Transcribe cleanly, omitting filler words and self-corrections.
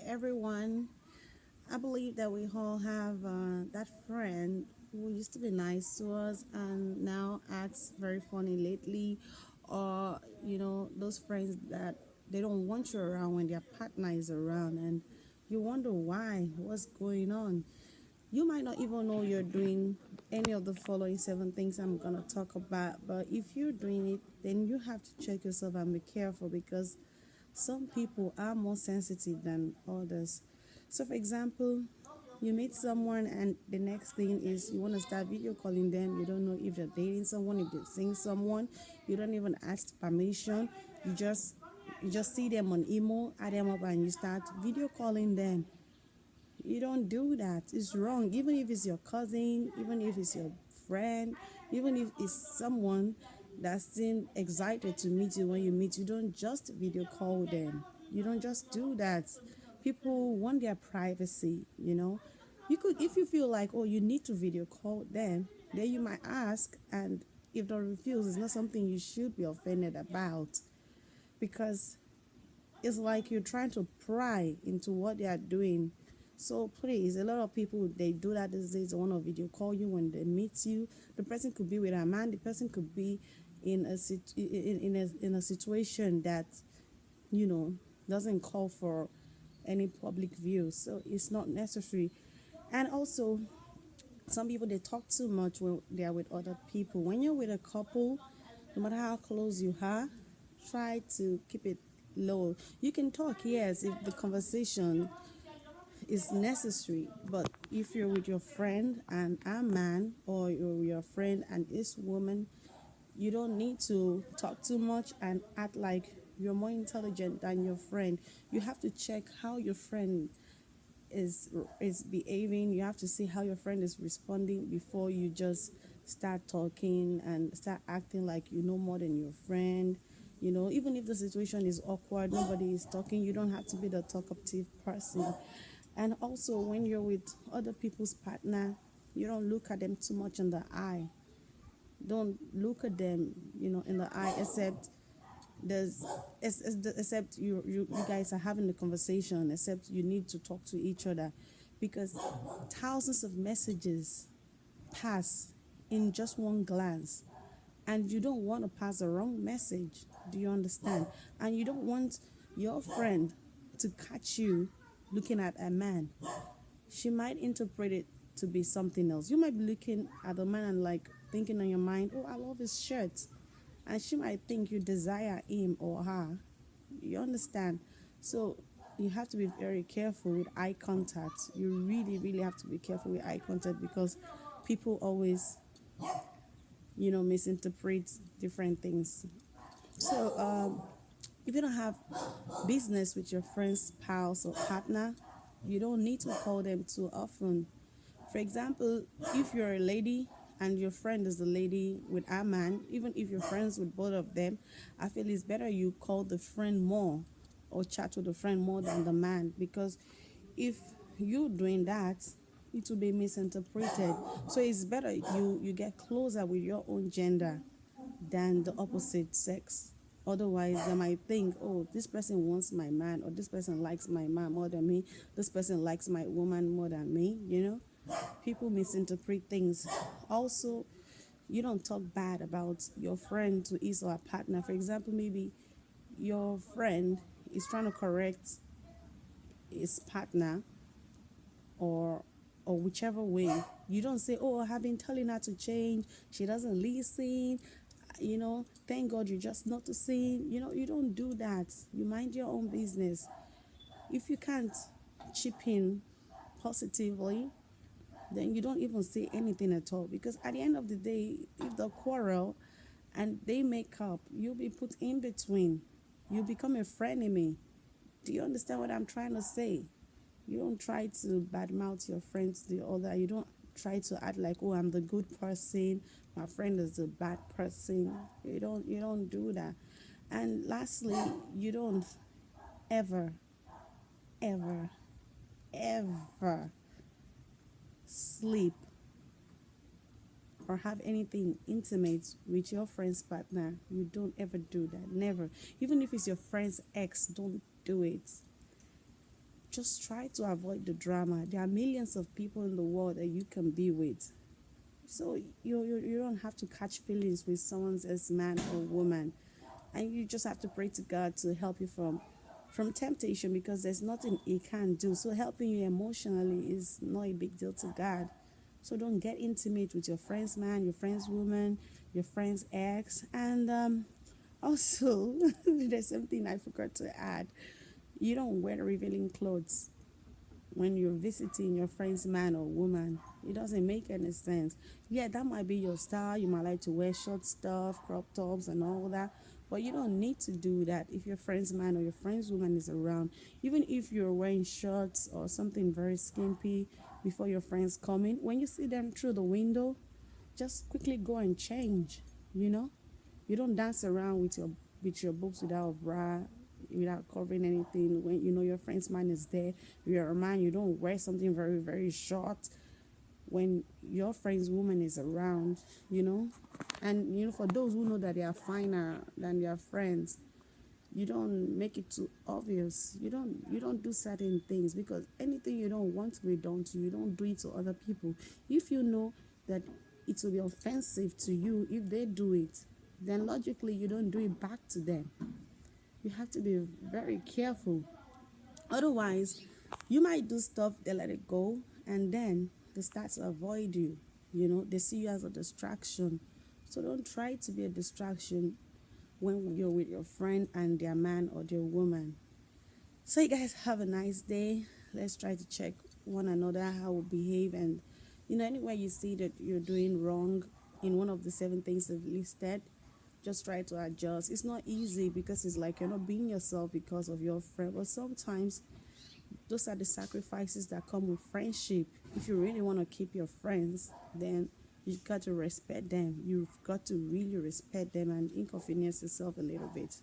everyone. I believe that we all have that friend who used to be nice to us and now acts very funny lately, or those friends that they don't want you around when their partner is around, and you wonder why, what's going on. You might not even know you're doing any of the following seven things I'm gonna talk about, but if you're doing it, then you have to check yourself and be careful because some people are more sensitive than others. So, for example, you meet someone, and the next thing is you want to start video calling them. You don't know if they're dating someone, if they're seeing someone. You don't even ask permission. You just you just see them on email, add them up, and you start video calling them. You don't do that. It's wrong. Even if it's your cousin, even if it's your friend, even if it's someone that seems excited to meet you when you meet, you don't just video call them. You don't just do that. People want their privacy. You could, if you feel like, oh, you need to video call them, then you might ask, and if they refuse, it's not something you should be offended about because it's like you're trying to pry into what they are doing. So please, a lot of people they do that these days. They want to video call you when they meet you. The person could be with a man. The person could be in a situation that you know doesn't call for any public view. So it's not necessary. And also, some people they talk too much when they are with other people. When you're with a couple, no matter how close you are, try to keep it low. You can talk, yes, if the conversation is necessary, but if you're with your friend and a man, or you're with your friend and this woman, you don't need to talk too much and act like you're more intelligent than your friend. You have to check how your friend is is behaving. You have to see how your friend is responding before you just start talking and start acting like you know more than your friend. Even if the situation is awkward, nobody is talking, you don't have to be the talkative person. And also, when you're with other people's partner, you don't look at them too much in the eye. Don't look at them, in the eye, there's except you guys are having a conversation, except you need to talk to each other, because thousands of messages pass in just one glance, and you don't want to pass the wrong message. Do you understand? And you don't want your friend to catch you looking at a man. She might interpret it to be something else. You might be looking at the man and like thinking in your mind, oh, I love his shirt, and she might think you desire him or her. You understand? So you have to be very careful with eye contact. You really, really have to be careful with eye contact because people always, misinterpret different things. So if you don't have business with your friend's spouse or partner, you don't need to call them too often. For example, if you're a lady and your friend is a lady with a man, even if you're friends with both of them, I feel it's better you call the friend more or chat with the friend more than the man, because if you're doing that, it will be misinterpreted. So it's better you get closer with your own gender than the opposite sex. Otherwise, they might think, oh, this person wants my man, or this person likes my man more than me, this person likes my woman more than me. People misinterpret things. Also, you don't talk bad about your friend to his or her partner. For example, maybe your friend is trying to correct his partner, or whichever way. You don't say, oh, I've been telling her to change, she doesn't listen, thank God you're just noticing. You don't do that. You mind your own business. If you can't chip in positively, then you don't even say anything at all, because at the end of the day, if they quarrel and they make up, you'll be put in between. You become a frenemy. Do you understand what I'm trying to say? You don't try to badmouth your friends the other. You don't try to act like, oh, I'm the good person, my friend is the bad person. You don't do that. And lastly, you don't ever, ever, ever sleep or have anything intimate with your friend's partner. You don't ever do that. Never. Even if it's your friend's ex, don't do it. just try to avoid the drama. There are millions of people in the world that you can be with. So you don't have to catch feelings with someone's as man or woman. And you just have to pray to God to help you from temptation, because there's nothing He can't do. So helping you emotionally is not a big deal to God. So don't get intimate with your friend's man, your friend's woman, your friend's ex. And also, there's something I forgot to add. You don't wear revealing clothes when you're visiting your friend's man or woman. It doesn't make any sense. Yeah, that might be your style. You might like to wear short stuff, crop tops, and all that. But you don't need to do that if your friend's man or your friend's woman is around. Even if you're wearing shorts or something very skimpy before your friends come in, when you see them through the window, just quickly go and change. You know, you don't dance around with your boobs without a bra, without covering anything. When you know your friend's man is there, you're a man, you don't wear something very, very short when your friend's woman is around, you know. And for those who know that they are finer than their friends, you don't make it too obvious. You don't do certain things, because anything you don't want to be done to you, don't do it to other people. If you know that it will be offensive to you if they do it, then logically you don't do it back to them. You have to be very careful. Otherwise, you might do stuff, they let it go, and then they start to avoid you. They see you as a distraction. So don't try to be a distraction when you're with your friend and their man or their woman. So you guys have a nice day. Let's try to check one another how we behave, and anywhere you see that you're doing wrong in one of the 7 things I've listed, just try to adjust. It's not easy, because it's like you're not being yourself because of your friend, but sometimes those are the sacrifices that come with friendship. If you really want to keep your friends, then you've got to respect them. You've got to really respect them and inconvenience yourself a little bit.